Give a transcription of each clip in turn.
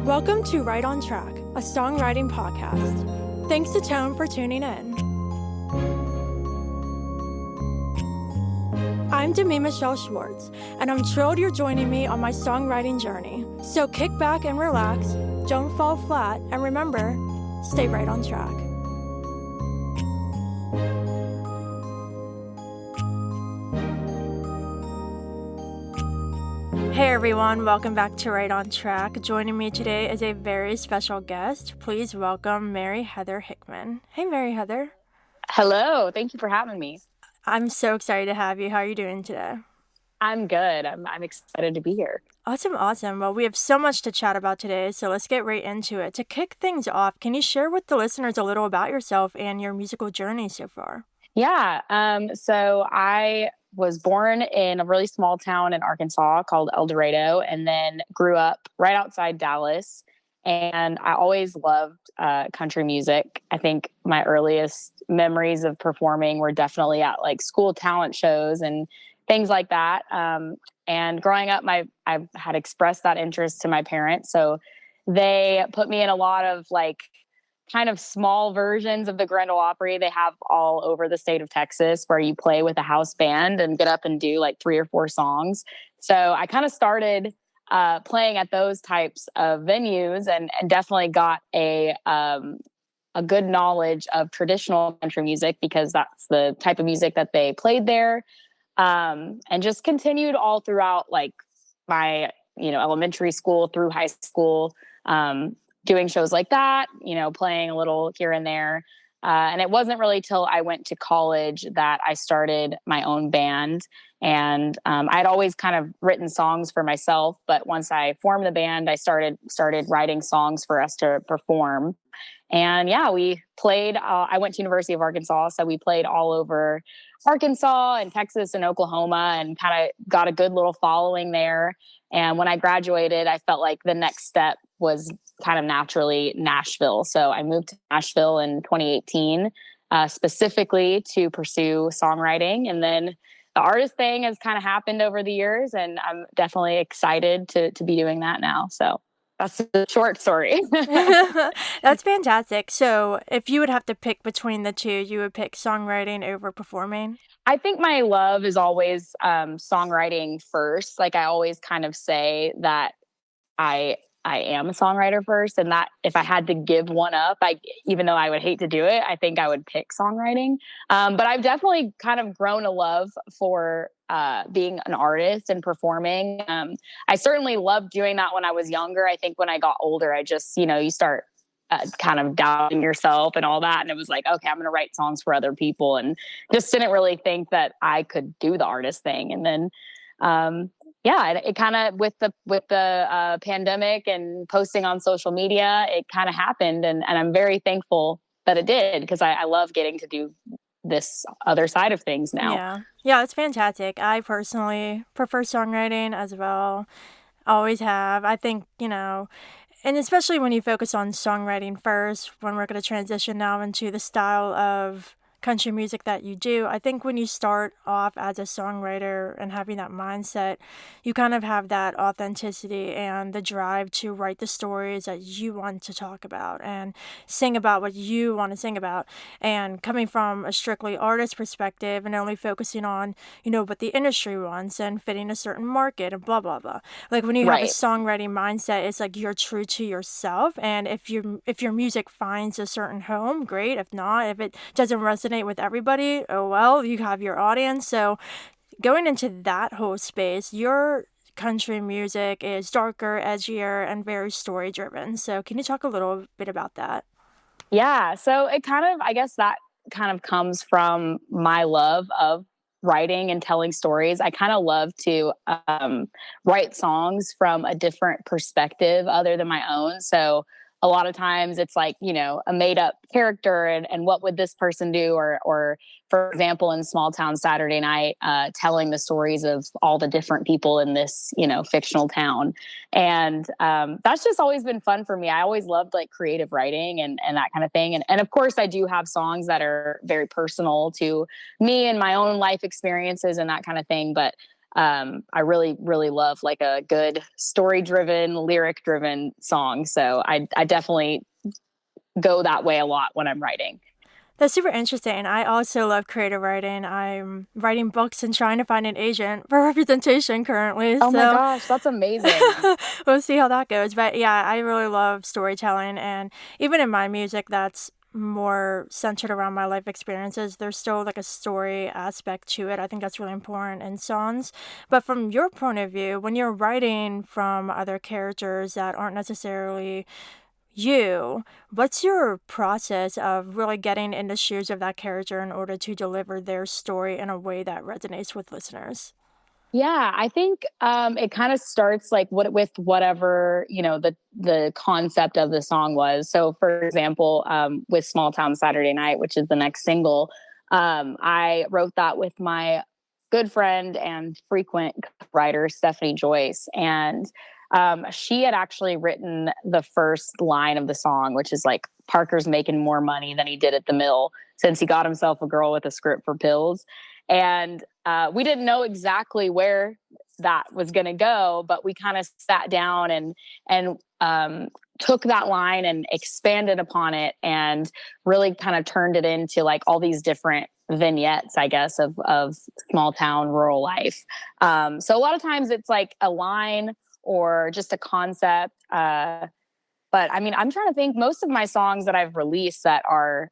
Welcome to Right on Track, a songwriting podcast. Thanks to Tone for tuning in. I'm Demi Michelle Schwartz, and I'm thrilled you're joining me on my songwriting journey. So kick back and relax, don't fall flat, and remember, stay right on track. Hey everyone, welcome back to Right on Track. Joining me today is a very special guest. Please welcome Mary Heather Hickman. Hey Mary Heather. Hello, thank you for having me. I'm so excited to have you. How are you doing today? I'm good. I'm excited to be here. Awesome. Well, we have so much to chat about today, so let's get right into it. To kick things off, can you share with the listeners a little about yourself and your musical journey so far? Yeah, so I was born in a really small town in Arkansas called El Dorado, and then grew up right outside Dallas. And I always loved country music. I think my earliest memories of performing were definitely at like school talent shows and things like that. And growing up, I had expressed that interest to my parents, so they put me in a lot of like kind of small versions of the Grendel Opry they have all over the state of Texas, where you play with a house band and get up and do like 3 or 4 songs. So I kind of started playing at those types of venues, and definitely got a good knowledge of traditional country music, because that's the type of music that they played there. And just continued all throughout like my, elementary school through high school, doing shows like that, playing a little here and there. And it wasn't really till I went to college that I started my own band. And I'd always kind of written songs for myself, but once I formed the band, I started writing songs for us to perform. And yeah, we played. I went to University of Arkansas, so we played all over Arkansas and Texas and Oklahoma, and kind of got a good little following there. And when I graduated, I felt like the next step was kind of naturally Nashville. So I moved to Nashville in 2018, specifically to pursue songwriting. And then the artist thing has kind of happened over the years, and I'm definitely excited to be doing that now. So that's the short story. That's fantastic. So if you would have to pick between the two, you would pick songwriting over performing? I think my love is always songwriting first. Like I always kind of say that I am a songwriter first, and that if I had to give one up, even though I would hate to do it, I think I would pick songwriting. But I've definitely kind of grown a love for being an artist and performing. I certainly loved doing that when I was younger. I think when I got older, I just, you start kind of doubting yourself and all that. And it was like, okay, I'm going to write songs for other people, and just didn't really think that I could do the artist thing. And then, yeah, it kind of with the pandemic and posting on social media, it kind of happened, and I'm very thankful that it did, because I love getting to do this other side of things now. Yeah, it's fantastic. I personally prefer songwriting as well. Always have. I think, and especially when you focus on songwriting first, when we're going to transition now into the style of country music that you do, I think when you start off as a songwriter and having that mindset, you kind of have that authenticity and the drive to write the stories that you want to talk about and sing about what you want to sing about. And coming from a strictly artist perspective and only focusing on, what the industry wants and fitting a certain market and blah, blah, blah. Like when you have a songwriting mindset, it's like you're true to yourself. And if your music finds a certain home, great. If not, if it doesn't resonate with everybody, oh well, you have your audience. So going into that whole space, your country music is darker, edgier, and very story driven. So can you talk a little bit about that? Yeah, so I guess that kind of comes from my love of writing and telling stories. I kind of love to write songs from a different perspective other than my own. So a lot of times it's like, a made up character, and what would this person do? Or for example, in Small Town Saturday Night, telling the stories of all the different people in this, fictional town. And that's just always been fun for me. I always loved like creative writing and that kind of thing. And of course I do have songs that are very personal to me and my own life experiences and that kind of thing. But I really, really love like a good story driven, lyric driven song. So I definitely go that way a lot when I'm writing. That's super interesting. I also love creative writing. I'm writing books and trying to find an agent for representation currently. Oh my So gosh, that's amazing. we'll see how that goes. But yeah, I really love storytelling. And even in my music, that's more centered around my life experiences. There's still like a story aspect to it. I think that's really important in songs. But from your point of view, when you're writing from other characters that aren't necessarily you, what's your process of really getting in the shoes of that character in order to deliver their story in a way that resonates with listeners? Yeah, I think it kind of starts like what with whatever the concept of the song was. So, for example, with "Small Town Saturday Night," which is the next single, I wrote that with my good friend and frequent writer Stephanie Joyce, and she had actually written the first line of the song, which is like Parker's making more money than he did at the mill since he got himself a girl with a script for pills. And we didn't know exactly where that was going to go, but we kind of sat down and took that line and expanded upon it, and really kind of turned it into like all these different vignettes, I guess, of small town rural life. So a lot of times it's like a line or just a concept. But I mean, I'm trying to think. Most of my songs that I've released that are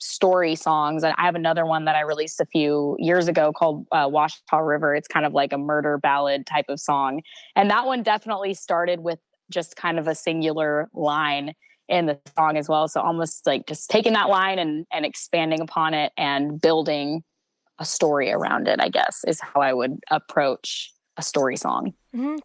story songs, and I have another one that I released a few years ago called Washita River. It's kind of like a murder ballad type of song. And that one definitely started with just kind of a singular line in the song as well. So almost like just taking that line and expanding upon it and building a story around it, I guess, is how I would approach a story song.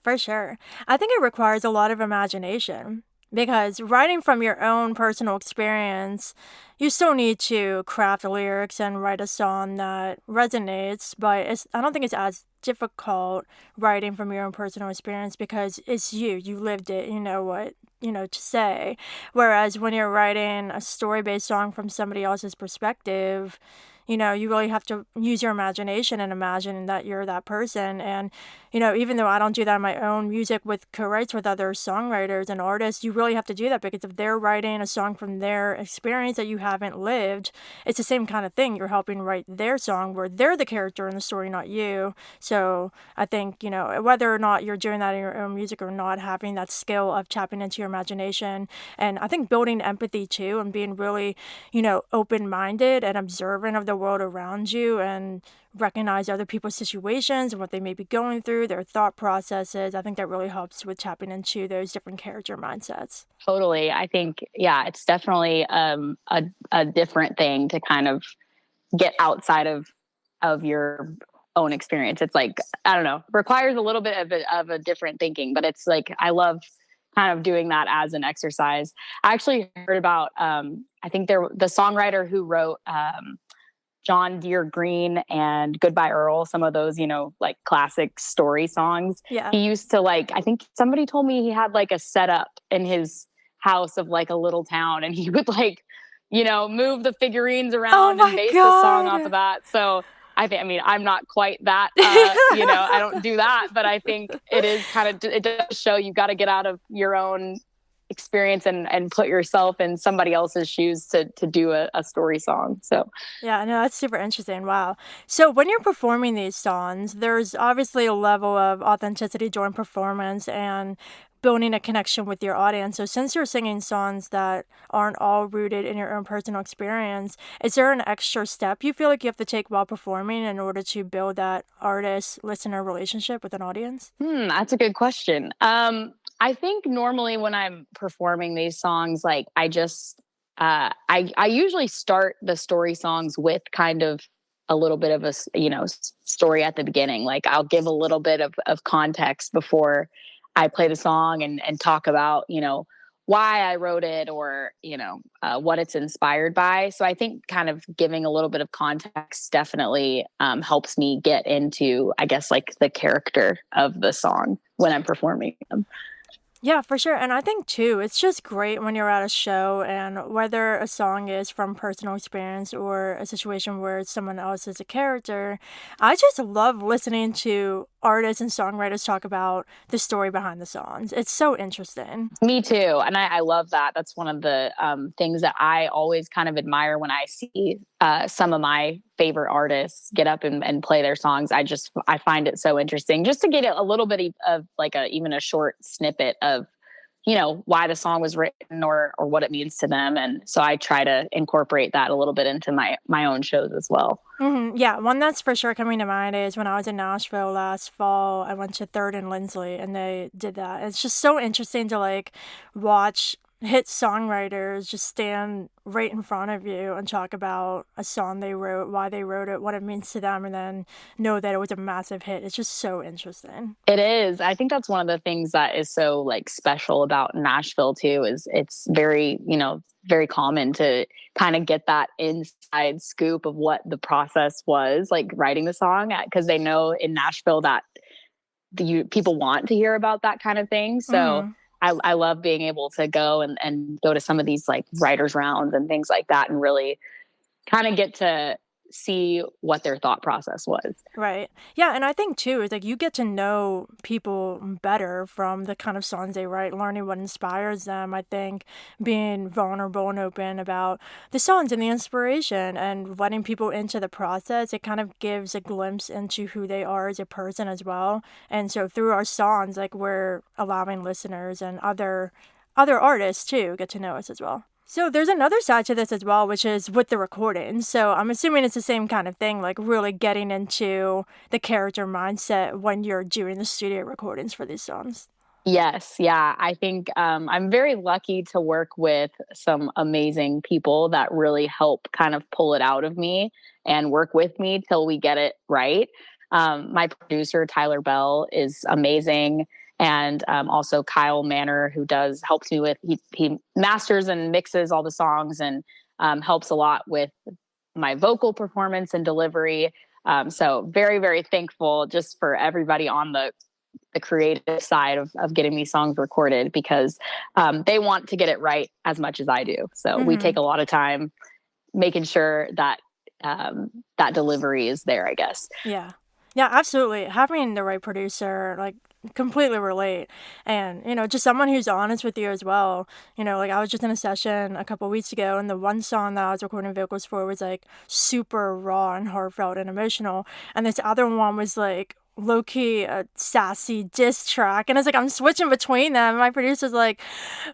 For sure. I think it requires a lot of imagination because writing from your own personal experience, you still need to craft lyrics and write a song that resonates, but I don't think it's as difficult writing from your own personal experience because it's you. You lived it, you know what, to say. Whereas when you're writing a story-based song from somebody else's perspective, you really have to use your imagination and imagine that you're that person. And, even though I don't do that in my own music with co-writes with other songwriters and artists, you really have to do that because if they're writing a song from their experience that you haven't lived, it's the same kind of thing. You're helping write their song where they're the character in the story, not you. So I think, whether or not you're doing that in your own music or not, having that skill of tapping into your imagination and I think building empathy too and being really, open-minded and observant of the world around you and recognize other people's situations and what they may be going through, their thought processes. I think that really helps with tapping into those different character mindsets. Totally. I think, yeah, it's definitely a different thing to kind of get outside of your own experience. It's like, I don't know, requires a little bit of a different thinking, but it's like, I love kind of doing that as an exercise. I actually heard about, I think the songwriter who wrote, John Deere Green and Goodbye Earl, some of those, like classic story songs. Yeah. He used to like, I think somebody told me he had like a setup in his house of like a little town and he would like, move the figurines Oh around and my base the song off God. of that. So I mean, I'm not quite that, I don't do that, but I think it is kind of, it does show you got to get out of your own experience and put yourself in somebody else's shoes to do a story song. So Yeah, no, that's super interesting. Wow. So when you're performing these songs, there's obviously a level of authenticity during performance and building a connection with your audience. So since you're singing songs that aren't all rooted in your own personal experience, is there an extra step you feel like you have to take while performing in order to build that artist-listener relationship with an audience? That's a good question. I think normally when I'm performing these songs, like I just I usually start the story songs with kind of a little bit of story at the beginning. Like I'll give a little bit of context before I play the song and talk about why I wrote it or what it's inspired by. So I think kind of giving a little bit of context definitely helps me get into, I guess, like the character of the song when I'm performing them. Yeah, for sure. And I think too, it's just great when you're at a show and whether a song is from personal experience or a situation where someone else is a character, I just love listening to artists and songwriters talk about the story behind the songs. It's so interesting. Me too. And I love that. That's one of the things that I always kind of admire when I see some of my favorite artists get up and play their songs. I find it so interesting just to get a little bit of like even a short snippet of, why the song was written or what it means to them. And so I try to incorporate that a little bit into my own shows as well. Yeah, one that's for sure coming to mind is when I was in Nashville last fall. I went to Third and Lindsley, and they did that. It's just so interesting to like watch hit songwriters just stand right in front of you and talk about a song they wrote, why they wrote it, what it means to them, and then know that it was a massive hit. It's just so interesting. It is. I think that's one of the things that is so like special about Nashville too, is it's very, very common to kind of get that inside scoop of what the process was like writing the song, because they know in Nashville that people want to hear about that kind of thing. So hmm I love being able to go and go to some of these like writers rounds and things like that and really kind of get to see what their thought process was. Right. Yeah, and I think too is like you get to know people better from the kind of songs they write, learning what inspires them. I think being vulnerable and open about the songs and the inspiration and letting people into the process, it kind of gives a glimpse into who they are as a person as well. And so through our songs, like we're allowing listeners and other artists too get to know us as well. So there's another side to this as well, which is with the recording. So I'm assuming it's the same kind of thing, like really getting into the character mindset when you're doing the studio recordings for these songs. Yes, yeah. I think I'm very lucky to work with some amazing people that really help kind of pull it out of me and work with me till we get it right. My producer, Tyler Bell, is amazing. And also Kyle Manor, who helps me with, he masters and mixes all the songs and helps a lot with my vocal performance and delivery. So very, very thankful just for everybody on the creative side of getting these songs recorded, because they want to get it right as much as I do. So we hmm take a lot of time making sure that that delivery is there, I guess. Yeah. Yeah, absolutely. Having the right producer, like, completely relate. And, just someone who's honest with you as well. Like, I was just in a session a couple weeks ago, and the one song that I was recording vocals for was, like, super raw and heartfelt and emotional. And this other one was, like, low key a sassy diss track. And it's like, I'm switching between them. My producer's like,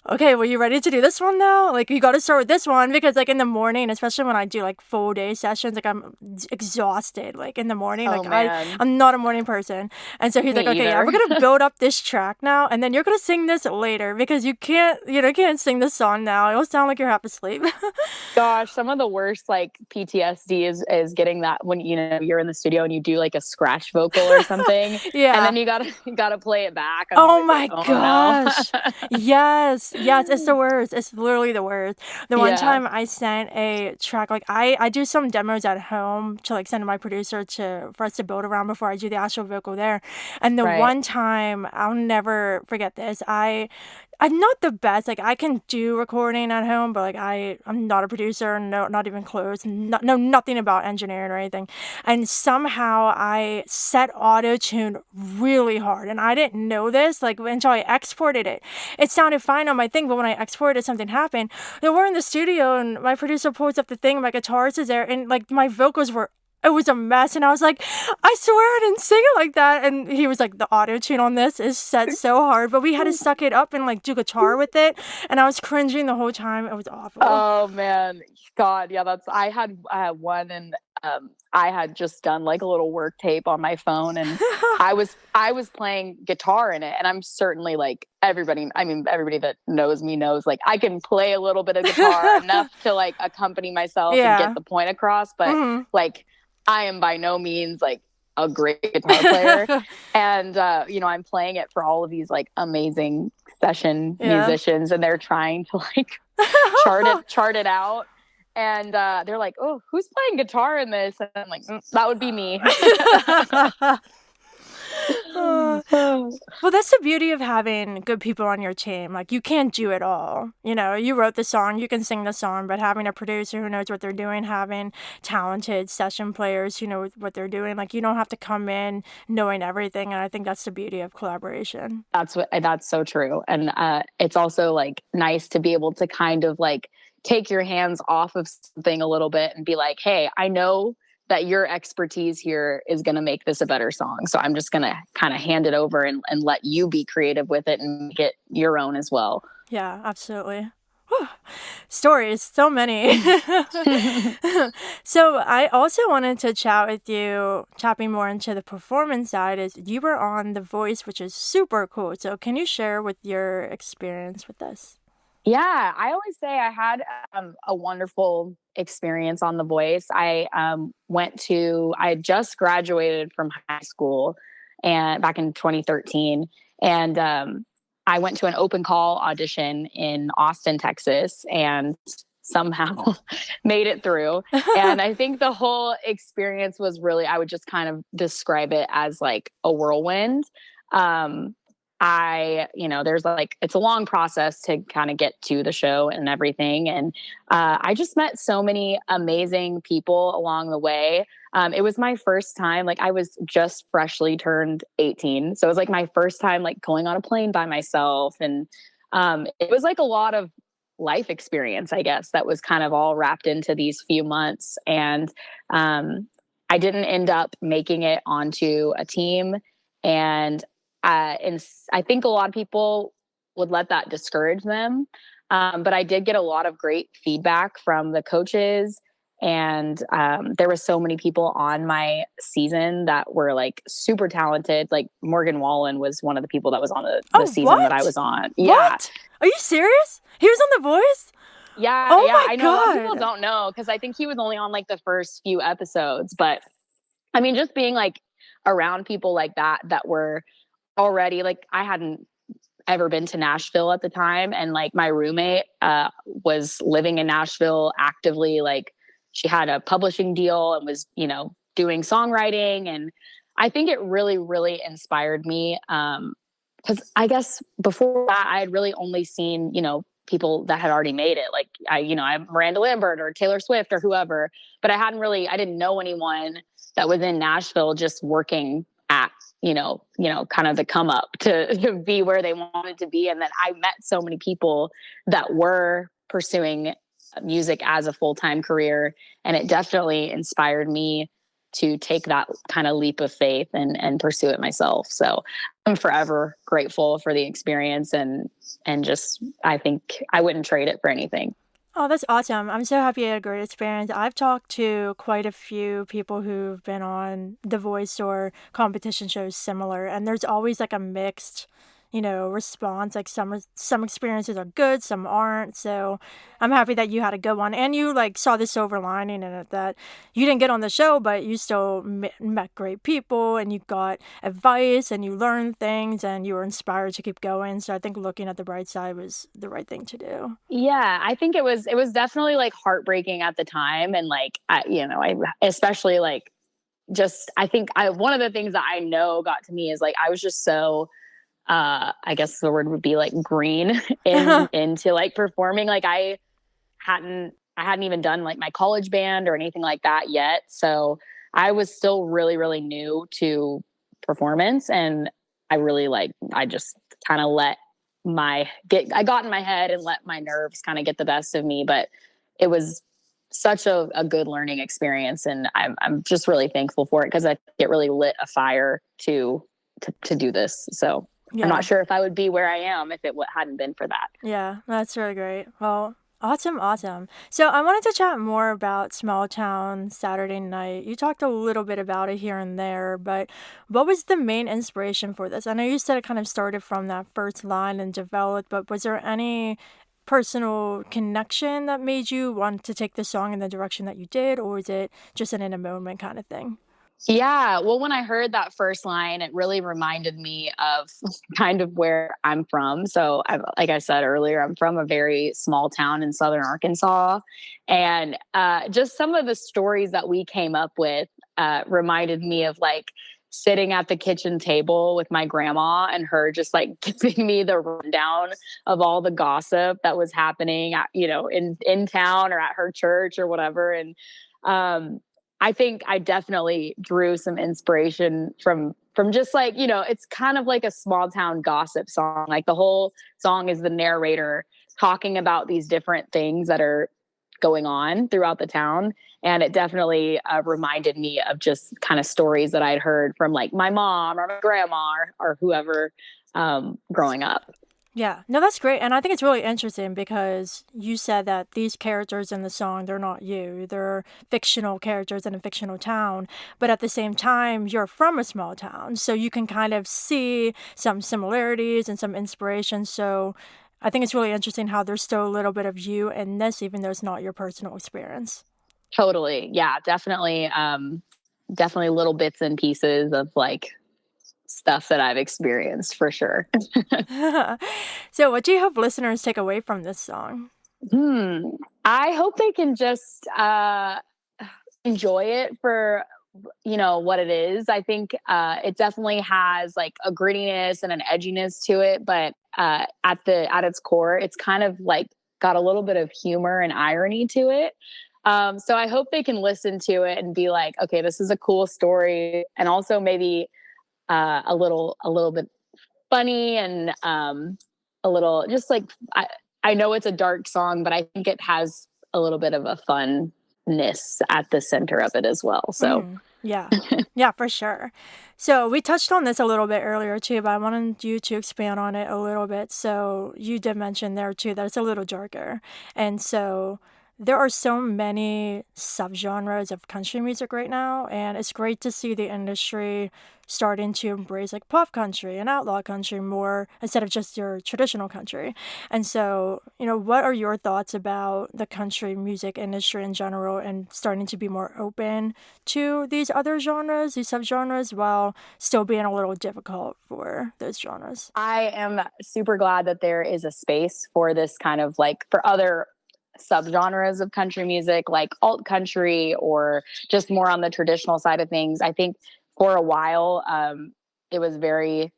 okay, well, you ready to do this one now? Like, you got to start with this one because, like, in the morning, especially when I do like full day sessions, like, I'm exhausted. Like, in the morning, Oh like, man, I'm not a morning person. And so he's like, me okay, yeah, either. we're gonna build up this track now, and then you're gonna sing this later because you can't sing this song now. It'll sound like you're half asleep. Gosh, some of the worst like PTSD is getting that when you're in the studio and you do like a scratch vocal or something, and Yeah. then you gotta play it back. I'm Oh always like, my oh no. gosh. Yes. Yes, it's the worst. It's literally the worst. The one Yeah, time I sent a track, like I do some demos at home to like send to my producer for us to build around before I do the actual vocal there. And the right. one time I'll never forget this. I'm not the best. Like I can do recording at home, but like I'm not a producer. No, not even close. Know nothing about engineering or anything. And somehow I set auto tune really hard, and I didn't know this like until I exported it. It sounded fine on my thing, but when I exported, something happened. Then we're in the studio, and my producer pulls up the thing. My guitarist is there, and like my vocals were. It was a mess, and I was like, I swear I didn't sing it like that. And he was like, the auto tune on this is set so hard, but we had to suck it up and like do guitar with it. And I was cringing the whole time. It was awful. Oh man, God, yeah, I had one, and I had just done like a little work tape on my phone, and I was playing guitar in it, and I'm certainly like everybody that knows me knows like I can play a little bit of guitar enough to like accompany myself and get Yeah. the point across, but hmm like I am by no means like a great guitar player, and I'm playing it for all of these like amazing session yeah. musicians, and they're trying to like chart it out, and they're like, oh, who's playing guitar in this? And I'm like, that would be me. Uh, well, that's the beauty of having good people on your team. Like, you can't do it all. You know, you wrote the song, you can sing the song, but having a producer who knows what they're doing, having talented session players who know what they're doing, like, you don't have to come in knowing everything. And I think that's the beauty of collaboration. That's so true. And it's also like nice to be able to kind of like take your hands off of something a little bit and be like, hey, I know that your expertise here is going to make this a better song. So I'm just going to kind of hand it over and let you be creative with it and get your own as well. Yeah, absolutely. Whew. Stories, so many. So I also wanted to chat with you, tapping more into the performance side, is you were on The Voice, which is super cool. So can you share with your experience with this? Yeah, I always say I had a wonderful experience on The Voice. I had just graduated from high school and back in 2013. And I went to an open call audition in Austin, Texas, and somehow made it through. And I think the whole experience was really, I would just kind of describe it as like a whirlwind. Um, there's like, it's a long process to kind of get to the show and everything. And I just met so many amazing people along the way. It was my first time, like I was just freshly turned 18. So it was like my first time like going on a plane by myself. And it was like a lot of life experience, I guess, that was kind of all wrapped into these few months. And I didn't end up making it onto a team. And I think a lot of people would let that discourage them. But I did get a lot of great feedback from the coaches. And there were so many people on my season that were like super talented. Like Morgan Wallen was one of the people that was on the Oh, season that I what? was on. Yeah. What? Are you serious? He was on The Voice? Yeah. Oh Yeah. my I know a lot of people God. don't know because I think he was only on like the first few episodes. But I mean, just being like around people like that were already like, I hadn't ever been to Nashville at the time. And like my roommate was living in Nashville actively. Like she had a publishing deal and was, doing songwriting. And I think it really, really inspired me. Because I guess before that, I had really only seen, people that had already made it. Like I'm Miranda Lambert or Taylor Swift or whoever, but I didn't know anyone that was in Nashville just working at kind of the come up to be where they wanted to be. And then I met so many people that were pursuing music as a full-time career. And it definitely inspired me to take that kind of leap of faith and pursue it myself. So I'm forever grateful for the experience and just, I think I wouldn't trade it for anything. Oh, that's awesome. I'm so happy you had a great experience. I've talked to quite a few people who've been on The Voice or competition shows similar, and there's always like a mixed, response. Like some experiences are good, some aren't. So I'm happy that you had a good one, and you like saw the silver lining in it that you didn't get on the show, but you still met great people, and you got advice, and you learned things, and you were inspired to keep going. So I think looking at the bright side was the right thing to do. Yeah, I think it was definitely like heartbreaking at the time. And like, I especially like just, I think one of the things that I know got to me is like, I was just so, I guess the word would be like green into like performing. Like I hadn't even done like my college band or anything like that yet. So I was still really, really new to performance. And I just kind of I got in my head and let my nerves kind of get the best of me. But it was such a good learning experience. And I'm just really thankful for it because I think it really lit a fire to do this. So I'm Yeah. not sure if I would be where I am if it hadn't been for that. Yeah, that's really great. Well, awesome, awesome. So I wanted to chat more about Small Town Saturday Night. You talked a little bit about it here and there, but what was the main inspiration for this? I know you said it kind of started from that first line and developed, but was there any personal connection that made you want to take the song in the direction that you did, or was it just an in a moment kind of thing? Yeah. Well, when I heard that first line, it really reminded me of kind of where I'm from. So, like I said earlier, I'm from a very small town in southern Arkansas. And just some of the stories that we came up with reminded me of like sitting at the kitchen table with my grandma and her just like giving me the rundown of all the gossip that was happening at, in town or at her church or whatever. And I think I definitely drew some inspiration from just like, it's kind of like a small town gossip song. Like the whole song is the narrator talking about these different things that are going on throughout the town. And it definitely reminded me of just kind of stories that I'd heard from like my mom or my grandma or whoever growing up. Yeah, no, that's great. And I think it's really interesting because you said that these characters in the song, they're not you. They're fictional characters in a fictional town. But at the same time, you're from a small town. So you can kind of see some similarities and some inspiration. So I think it's really interesting how there's still a little bit of you in this, even though it's not your personal experience. Totally. Yeah, definitely. Definitely little bits and pieces of like stuff that I've experienced for sure. So, what do you hope listeners take away from this song? Hmm. I hope they can just enjoy it for what it is. I think it definitely has like a grittiness and an edginess to it, but at its core, it's kind of like got a little bit of humor and irony to it. So I hope they can listen to it and be like, okay, this is a cool story, and also maybe a little bit funny and a little just like I know it's a dark song, but I think it has a little bit of a funness at the center of it as well. So Yeah. Yeah, for sure. So we touched on this a little bit earlier too, but I wanted you to expand on it a little bit. So you did mention there too that it's a little darker. And so there are so many subgenres of country music right now, and it's great to see the industry starting to embrace like pop country and outlaw country more instead of just your traditional country. And so, what are your thoughts about the country music industry in general and starting to be more open to these other genres, these subgenres, while still being a little difficult for those genres? I am super glad that there is a space for this kind of like for other subgenres of country music, like alt country or just more on the traditional side of things. I think for a while, it was very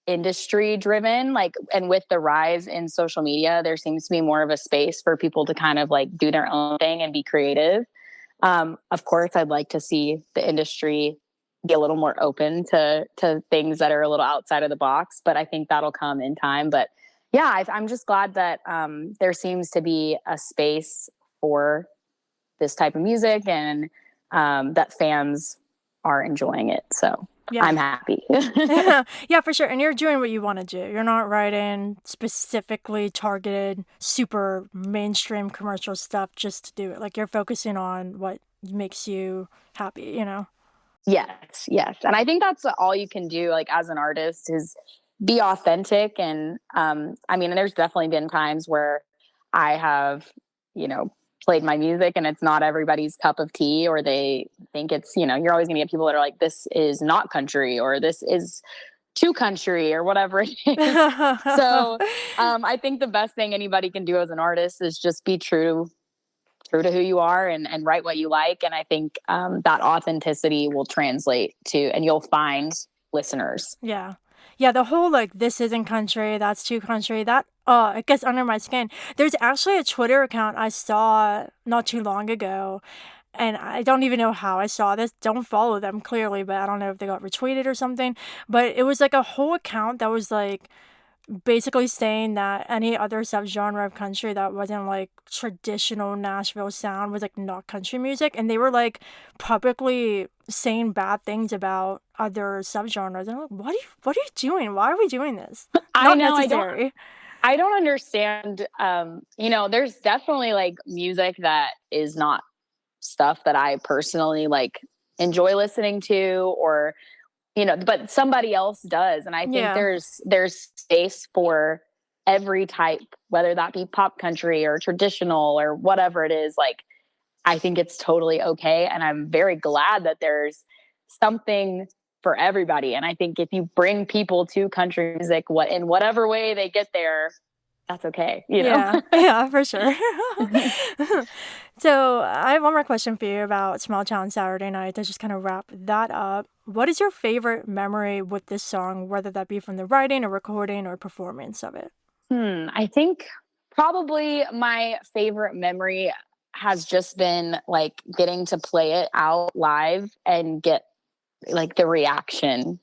industry driven, like, and with the rise in social media, there seems to be more of a space for people to kind of like do their own thing and be creative. Of course, I'd like to see the industry be a little more open to things that are a little outside of the box, but I think that'll come in time. But yeah, I'm just glad that there seems to be a space for this type of music and that fans are enjoying it. So Yeah. I'm happy. Yeah, for sure. And you're doing what you want to do. You're not writing specifically targeted, super mainstream commercial stuff just to do it. Like you're focusing on what makes you happy. Yes, yes. And I think that's all you can do, like as an artist, is be authentic. And I mean, there's definitely been times where I have, played my music and it's not everybody's cup of tea, or they think it's, you're always gonna get people that are like, this is not country, or this is too country, or whatever it is. So I think the best thing anybody can do as an artist is just be true to who you are, and write what you like. And I think that authenticity will translate to, and you'll find listeners. Yeah. Yeah, the whole like this isn't country, that's too country, that it gets under my skin. There's actually a Twitter account I saw not too long ago, and I don't even know how I saw this. Don't follow them clearly, but I don't know if they got retweeted or something. But it was like a whole account that was like basically saying that any other subgenre of country that wasn't like traditional Nashville sound was like not country music, and they were like publicly saying bad things about other subgenres. And I'm like, what are you doing? Why are we doing this? I Not know. necessary. I don't understand. There's definitely like music that is not stuff that I personally like enjoy listening to, or but somebody else does. And I think Yeah. there's space for every type, whether that be pop country or traditional or whatever it is. Like, I think it's totally okay. And I'm very glad that there's something for everybody. And I think if you bring people to country music, in whatever way they get there, that's okay, Yeah, yeah, for sure. So I have one more question for you about Small Town Saturday Night to just kind of wrap that up. What is your favorite memory with this song, whether that be from the writing or recording or performance of it? I think probably my favorite memory has just been like getting to play it out live and get like the reaction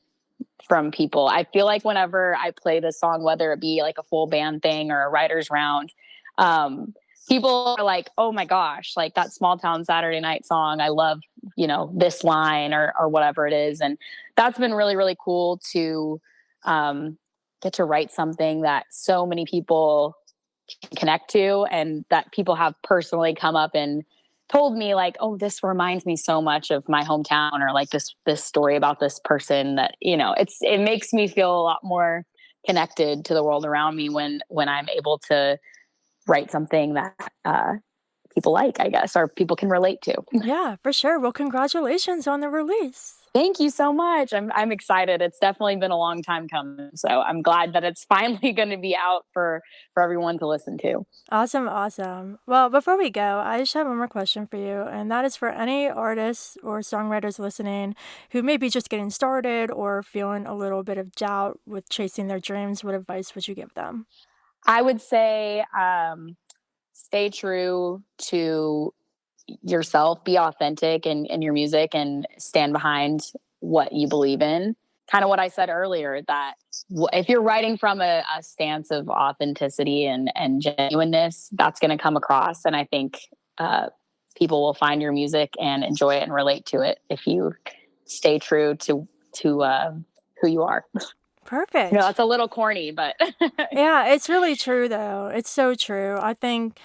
from people. I feel like whenever I play this song, whether it be like a full band thing or a writer's round, um, people are like, "Oh my gosh, like that Small Town Saturday Night song. I love, this line or whatever it is." And that's been really, really cool to um, get to write something that so many people can connect to, and that people have personally come up and told me like, "Oh, this reminds me so much of my hometown," or like this story about this person that, it makes me feel a lot more connected to the world around me when I'm able to write something that people like, I guess, or people can relate to. Yeah, for sure. Well, congratulations on the release. Thank you so much. I'm excited. It's definitely been a long time coming, so I'm glad that it's finally going to be out for everyone to listen to. Awesome, awesome. Well, before we go, I just have one more question for you, and that is for any artists or songwriters listening who may be just getting started or feeling a little bit of doubt with chasing their dreams. What advice would you give them? I would say stay true to yourself, be authentic in your music, and stand behind what you believe in. Kind of what I said earlier, that if you're writing from a stance of authenticity and genuineness, that's going to come across. And I think people will find your music and enjoy it and relate to it if you stay true to who you are. Perfect. That's a little corny, but Yeah, it's really true though. It's so true. I think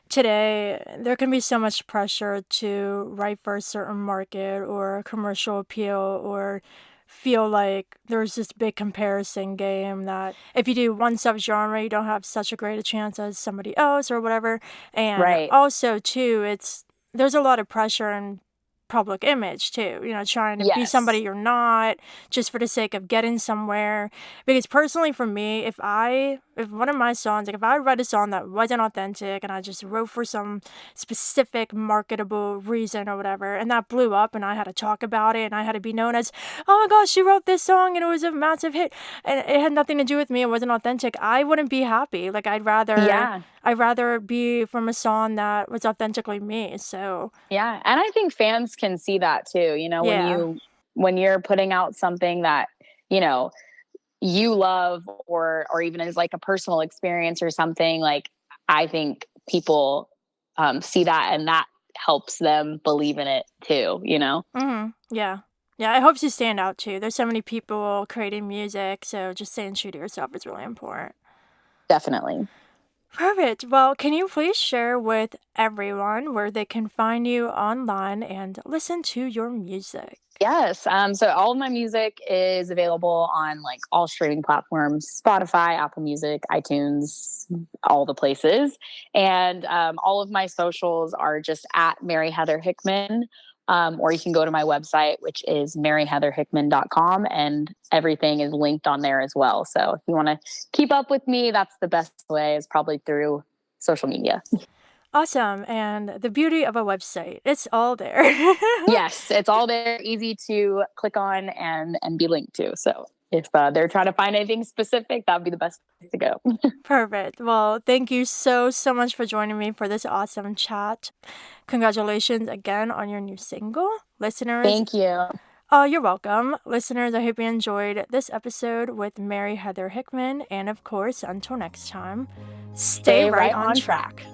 today there can be so much pressure to write for a certain market or commercial appeal or feel like there's this big comparison game that if you do one subgenre you don't have such a great a chance as somebody else or whatever. And right. also too, there's a lot of pressure and public image too, trying to be somebody Yes. you're not just for the sake of getting somewhere. Because personally for me, if one of my songs, like if I write a song that wasn't authentic and I just wrote for some specific marketable reason or whatever, and that blew up and I had to talk about it and I had to be known as, oh my gosh, she wrote this song and it was a massive hit and it had nothing to do with me, it wasn't authentic, I wouldn't be happy. Like Yeah. I'd rather be from a song that was authentically me. So Yeah, and I think fans can see that too, yeah. when you're putting out something that, you know, you love or even as like a personal experience or something, like I think people see that and that helps them believe in it too. Yeah. Yeah, it helps you stand out too. There's so many people creating music, so just staying true to yourself is really important. Definitely. Perfect. Well, can you please share with everyone where they can find you online and listen to your music? Yes. So all of my music is available on like all streaming platforms: Spotify, Apple Music, iTunes, all the places. And all of my socials are just at Mary Heather Hickman. Or you can go to my website, which is maryheatherhickman.com, and everything is linked on there as well. So if you want to keep up with me, that's the best way, is probably through social media. Awesome. And the beauty of a website, it's all there. Yes, it's all there, easy to click on and be linked to. So if they're trying to find anything specific, that would be the best place to go. Perfect. Well, thank you so, so much for joining me for this awesome chat. Congratulations again on your new single. Listeners, Thank you. oh, you're welcome. Listeners, I hope you enjoyed this episode with Mary Heather Hickman. And of course, until next time, stay Stay right right on on track. track.